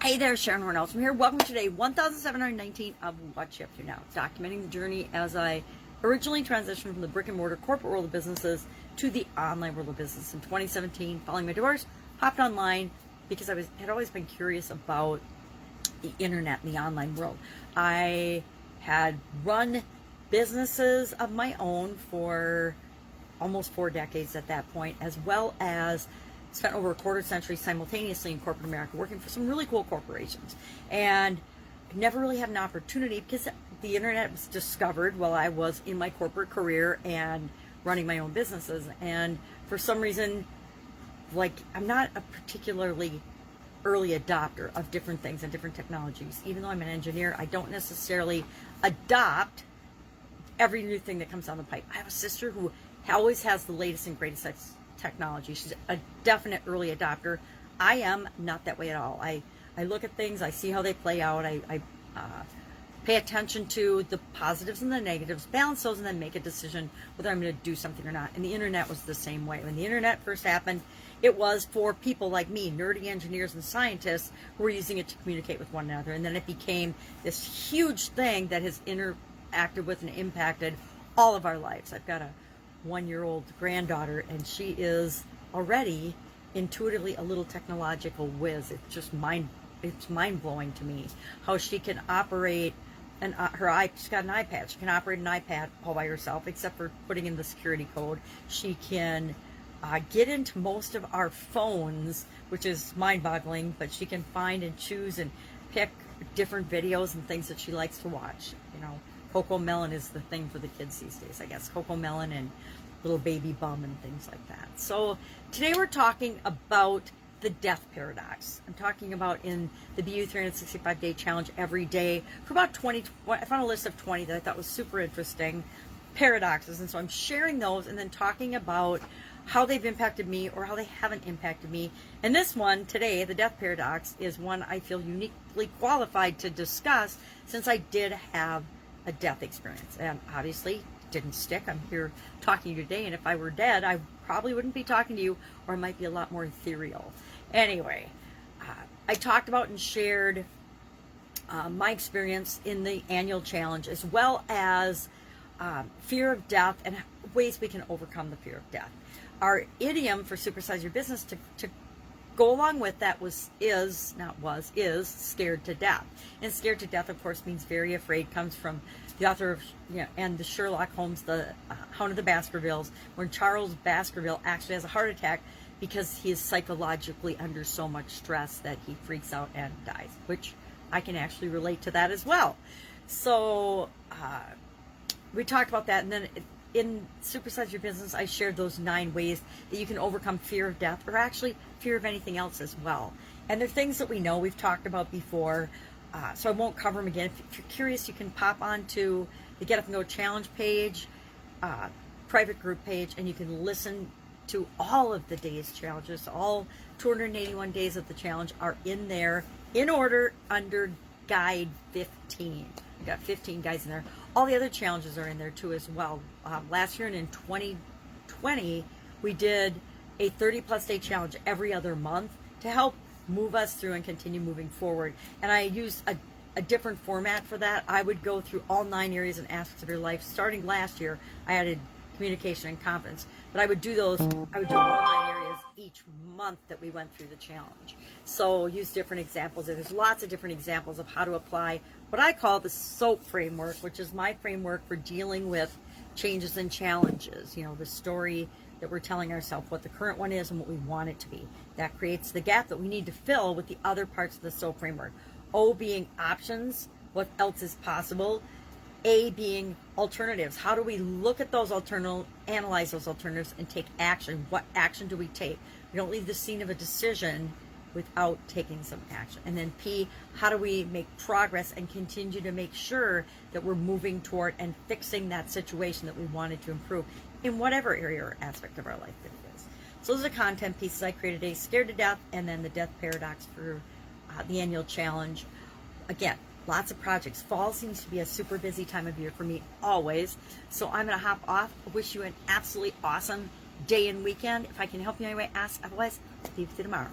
Hey there, Horne-Ellstrom here. Welcome to day 1719 of What Shift You Now, documenting the journey as I originally transitioned from the brick and mortar corporate world of businesses to the online world of business. In 2017, following my divorce, hopped online because I had always been curious about the internet and the online world. I had run businesses of my own for almost 4 decades at that point, as well as spent over a quarter century simultaneously in corporate America working for some really cool corporations, and never really had an opportunity because the internet was discovered while I was in my corporate career and running my own businesses. And for some reason, I'm not a particularly early adopter of different things and different technologies. Even though I'm an engineer, I don't necessarily adopt every new thing that comes down the pipe. I have a sister who always has the latest and greatest technology. She's a definite early adopter. I am not that way at all. I look at things, I see how they play out, I pay attention to the positives and the negatives, balance those, and then make a decision whether I'm going to do something or not. And the internet was the same way. When the internet first happened, it was for people like me, nerdy engineers and scientists, who were using it to communicate with one another. And then it became this huge thing that has interacted with and impacted all of our lives. I've got a 1-year-old granddaughter, and she is already intuitively a little technological whiz. It's just mind-blowing to me how she can operate she's got an iPad. She can operate an iPad all by herself, except for putting in the security code. She can get into most of our phones, which is mind-boggling, but she can find and choose and pick different videos and things that she likes to watch. Coco Melon is the thing for the kids these days, I guess. Coco Melon and little baby bum and things like that. So today we're talking about the death paradox. I'm talking about in the BU 365-day challenge every day for about 20. I found a list of 20 that I thought was super interesting paradoxes. And so I'm sharing those and then talking about how they've impacted me or how they haven't impacted me. And this one today, the death paradox, is one I feel uniquely qualified to discuss since I did have a death experience, and obviously didn't stick. I'm here talking to you today, and if I were dead, I probably wouldn't be talking to you, or it might be a lot more ethereal. Anyway, I talked about and shared my experience in the annual challenge, as well as fear of death and ways we can overcome the fear of death. Our idiom for Supersize Your Business to go along with that is scared to death. And scared to death, of course, means very afraid. Comes from the author of, and the Sherlock Holmes, the Hound of the Baskervilles, when Charles Baskerville actually has a heart attack because he is psychologically under so much stress that he freaks out and dies, which I can actually relate to that as well. So we talked about that, and then in Supersize Your Business, I shared those 9 ways that you can overcome fear of death, or actually fear of anything else as well. And they're things that we know we've talked about before, so I won't cover them again. If you're curious, you can pop onto the Get Up and Go Challenge page, private group page, and you can listen to all of the day's challenges. All 281 days of the challenge are in there in order under Guide 15. We've got 15 guides in there. All the other challenges are in there too as well. Last year and in 2020, we did a 30-plus day challenge every other month to help move us through and continue moving forward. And I used a different format for that. I would go through all 9 areas and aspects of your life. Starting last year, I added communication and confidence. But I would do all 9 areas each month that we went through the challenge. So use different examples. There's lots of different examples of how to apply what I call the SOAP framework, which is my framework for dealing with changes and challenges. The story that we're telling ourselves, what the current one is and what we want it to be. That creates the gap that we need to fill with the other parts of the SOAP framework. O being options, what else is possible. A being alternatives. How do we look at those alternatives, analyze those alternatives, and take action? What action do we take? We don't leave the scene of a decision without taking some action. And then P, how do we make progress and continue to make sure that we're moving toward and fixing that situation that we wanted to improve in whatever area or aspect of our life that it is. So those are the content pieces I created today: scared to death, and then the death paradox for the annual challenge. Again, lots of projects. Fall seems to be a super busy time of year for me always. So I'm going to hop off. I wish you an absolutely awesome day and weekend. If I can help you in any way, ask. Otherwise, I'll see you tomorrow.